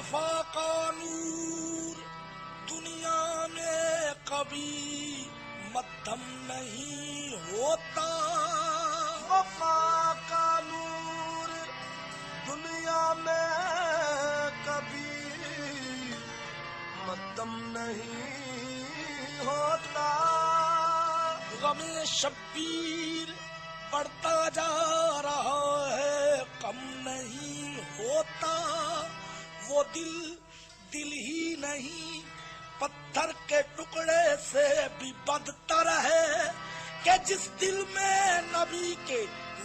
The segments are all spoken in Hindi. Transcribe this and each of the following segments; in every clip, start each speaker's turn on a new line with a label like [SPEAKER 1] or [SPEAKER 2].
[SPEAKER 1] वफा का नूर दुनिया में कभी मध्यम नहीं होता।
[SPEAKER 2] वफा का नूर दुनिया में कभी मध्यम नहीं होता।
[SPEAKER 1] गमे शब्बीर बढ़ता जा रहा है, कम नहीं होता। वो दिल ही नहीं पत्थर के टुकड़े से भी बदतर है कि जिस दिल में नबी के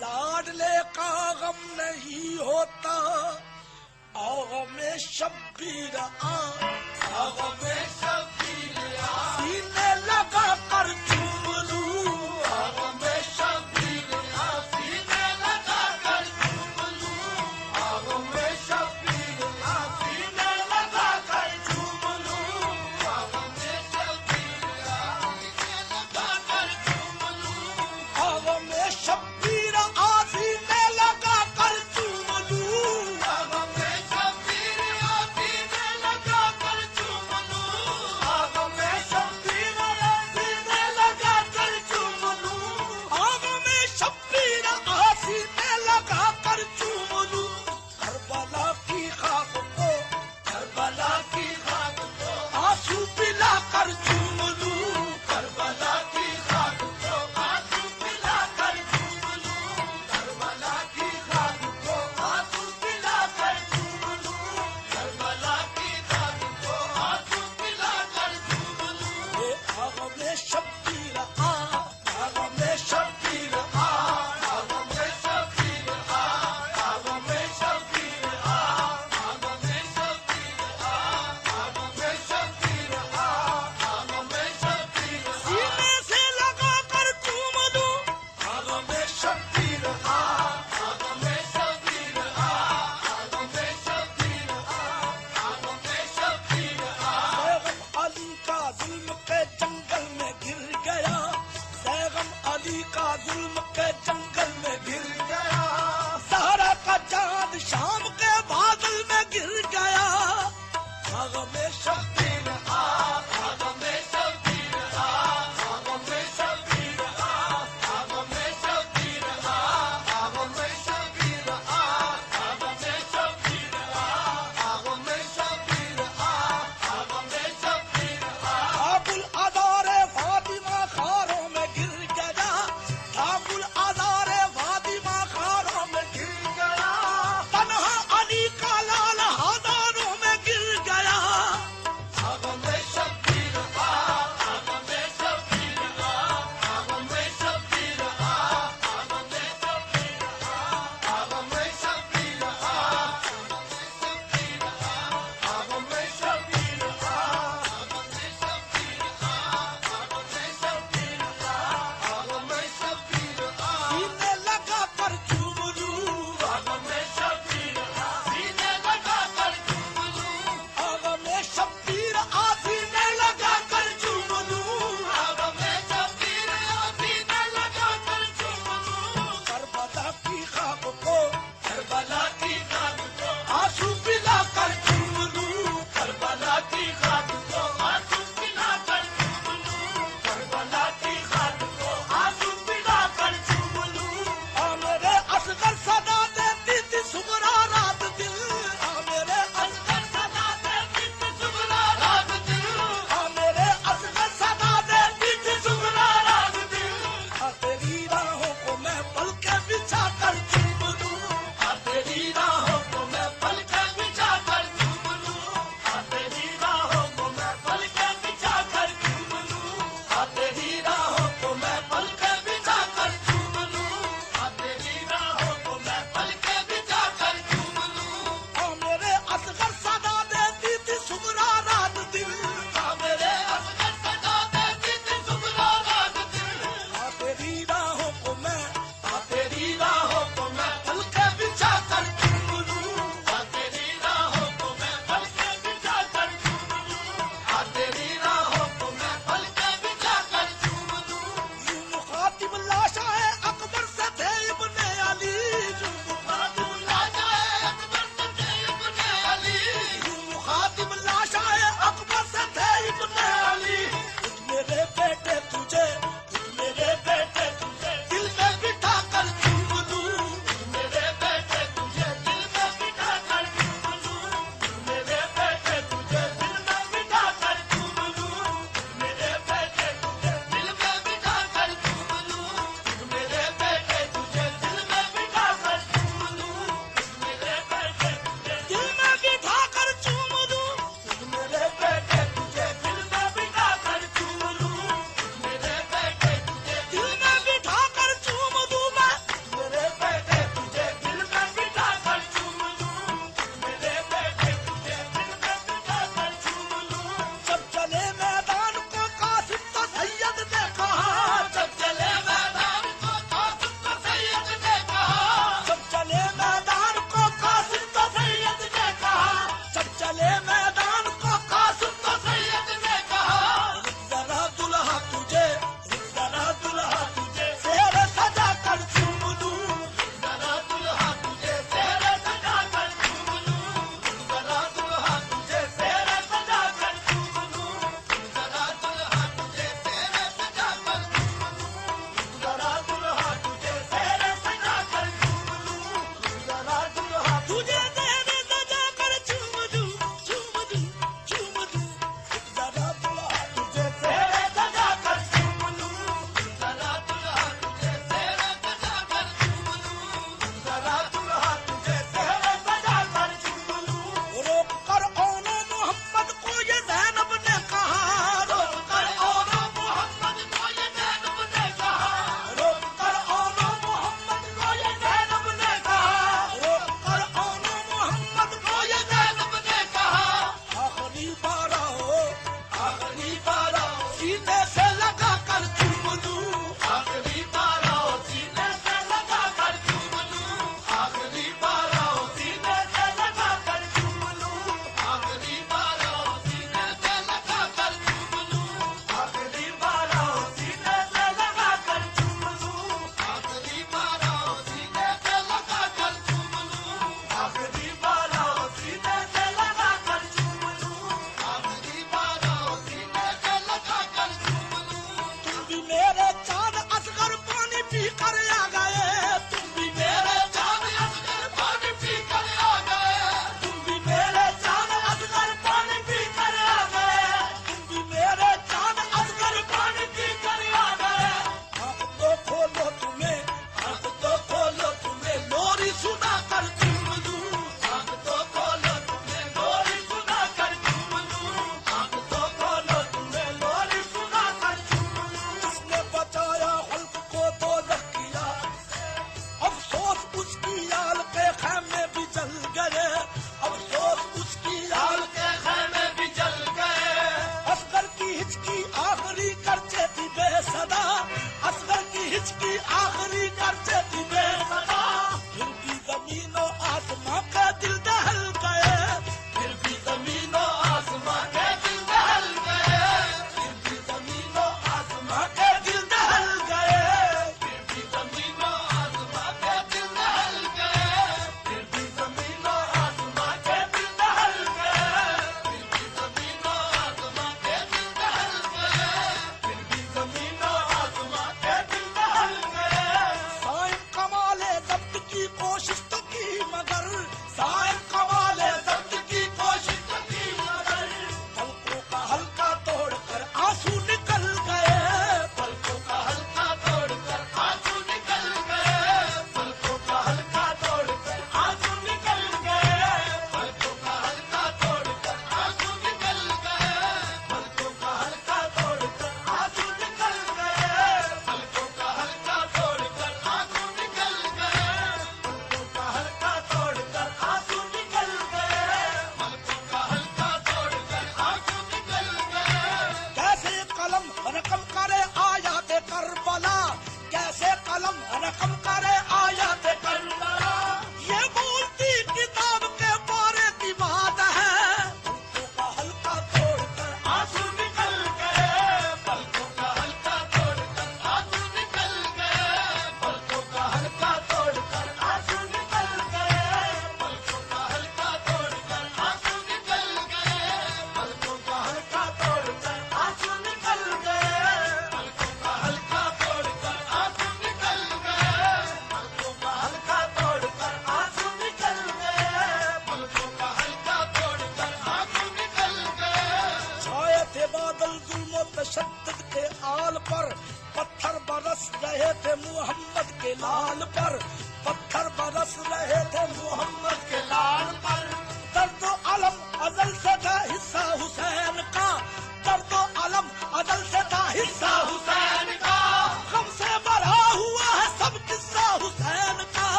[SPEAKER 1] लाडले का गम नहीं होता। आओ में शब्बीर आओ में शब्बीर सीने लगा कर चूम लूं। आओ में शब्बीर सीने लगा कर चूम लूं। आओ में शब्बीर सीने लगा कर चूम लूं। आओ में शब्बीर सीने लगा कर चूम लूं। आओ में शब्बीर सीने लगा कर चूम लूं। आओ में शब्बीर सीने लगा कर चूम लूं।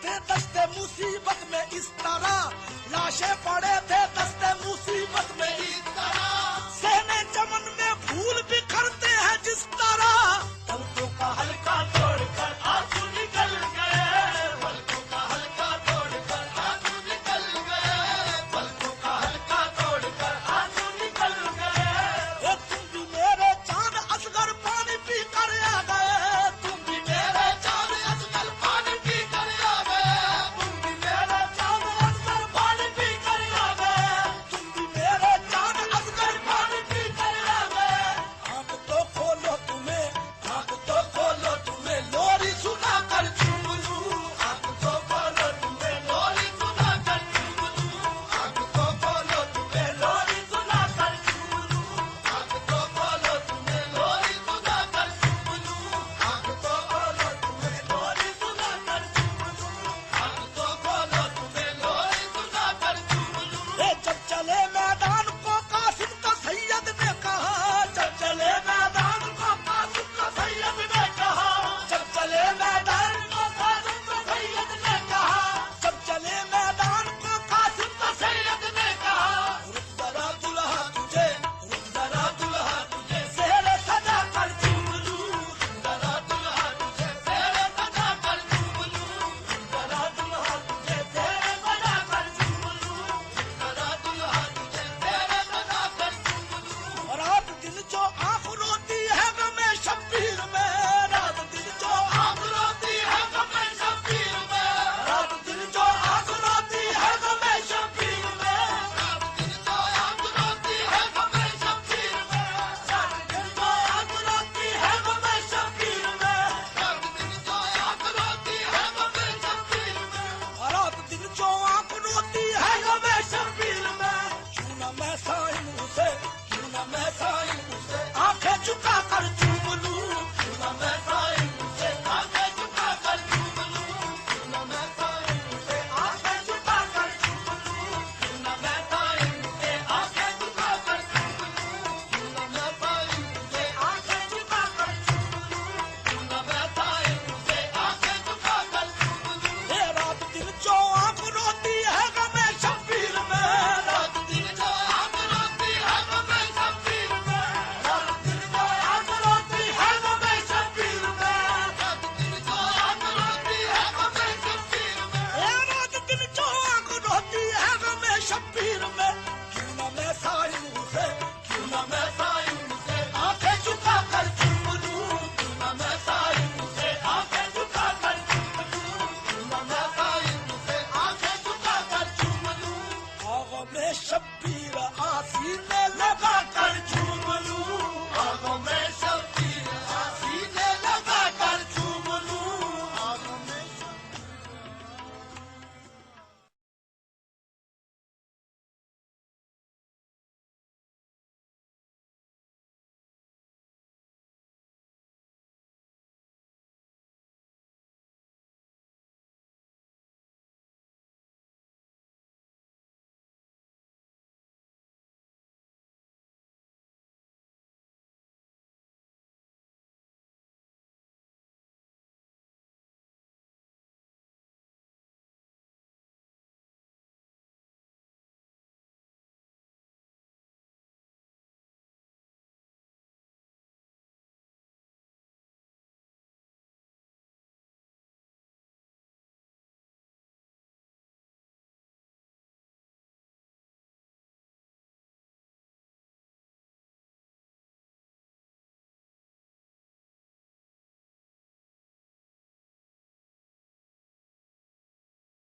[SPEAKER 1] थे दस्ते मुसीबत में इस तरह, लाशें पड़े थे दस्ते मुसीबत में इस तरह, सहने चमन में फूल बिखरते हैं जिस तरह,
[SPEAKER 2] पलकों का हल्का तोड़कर आंसू निकल गए, पलकों का हल्का तोड़कर आंसू निकल गए, पलकों का हल्का तोड़कर आंसू निकल गए।
[SPEAKER 1] तुम भी मेरे चांद असगर पानी पी कर आ गए, तुम भी मेरे चांद असगर पानी पी कर आ गए,
[SPEAKER 2] तुम भी मेरे चांद असगर पानी पी कर आ गए,
[SPEAKER 1] तुम भी मेरे चांद असगर
[SPEAKER 2] पानी पी कर आ गए।
[SPEAKER 1] आंख तो खोलो तुम्हें, आंख तो खोलो तुम्हें लोरी सुना कर चूम लूं,
[SPEAKER 2] आंख तो खोलो तुम्हें लोरी सुना कर चूम लूं, आंख तो खोलो तुम्हें लोरी सुना कर चूम लूं, आंख तो खोलो तुम्हें लोरी सुना कर चूम लूं, आंख तो खोलो तुम्हें लोरी सुना कर चूम लूं, आंख तो खोलो तुम्हें लोरी सुना कर चूम लूं।
[SPEAKER 1] जब चले मैदान को कासिम का सैयद ने कहा,
[SPEAKER 2] जब चले मैदान को कासिम का सैयद ने कहा,
[SPEAKER 1] जब चले मैदान
[SPEAKER 2] को कासिम का सैयद ने कहा,
[SPEAKER 1] जब चले मैदान को कासिम
[SPEAKER 2] का सैयद ने कहा,
[SPEAKER 1] रुक जरा दुल्हा तुझे,
[SPEAKER 2] रुक जरा दुल्हा तुझे
[SPEAKER 1] सेहरे सजा कर चूम
[SPEAKER 2] लूं, जरा दुल्हा तुझे सेहरे सजा कर चूम लूं, जरा दुल्हा तुझे सेहरे सजा कर चूम लूं, जरा दुल्हा तुझे सेहरे सजा कर चूम लूं।
[SPEAKER 1] रात दिन जो आंख रोती है गमे शब्बीर में, रात दिन जो
[SPEAKER 2] आंख रोती है गमे शब्बीर में,
[SPEAKER 1] रात दिन जो आंख रोती है गमे
[SPEAKER 2] शब्बीर में, रात दिन जो आंख रोती है गमे शब्बीर में, रात दिन जो आंख रोती है गमे शब्बीर में, रात दिन जो आंख रोती है गमे शब्बीर में,
[SPEAKER 1] रात दिन जो आंख रोती है गमे
[SPEAKER 2] शब्बीर में।
[SPEAKER 1] क्यों न मैं साइन उसे, क्यों न मैं साइन उसे आंखें झुका कर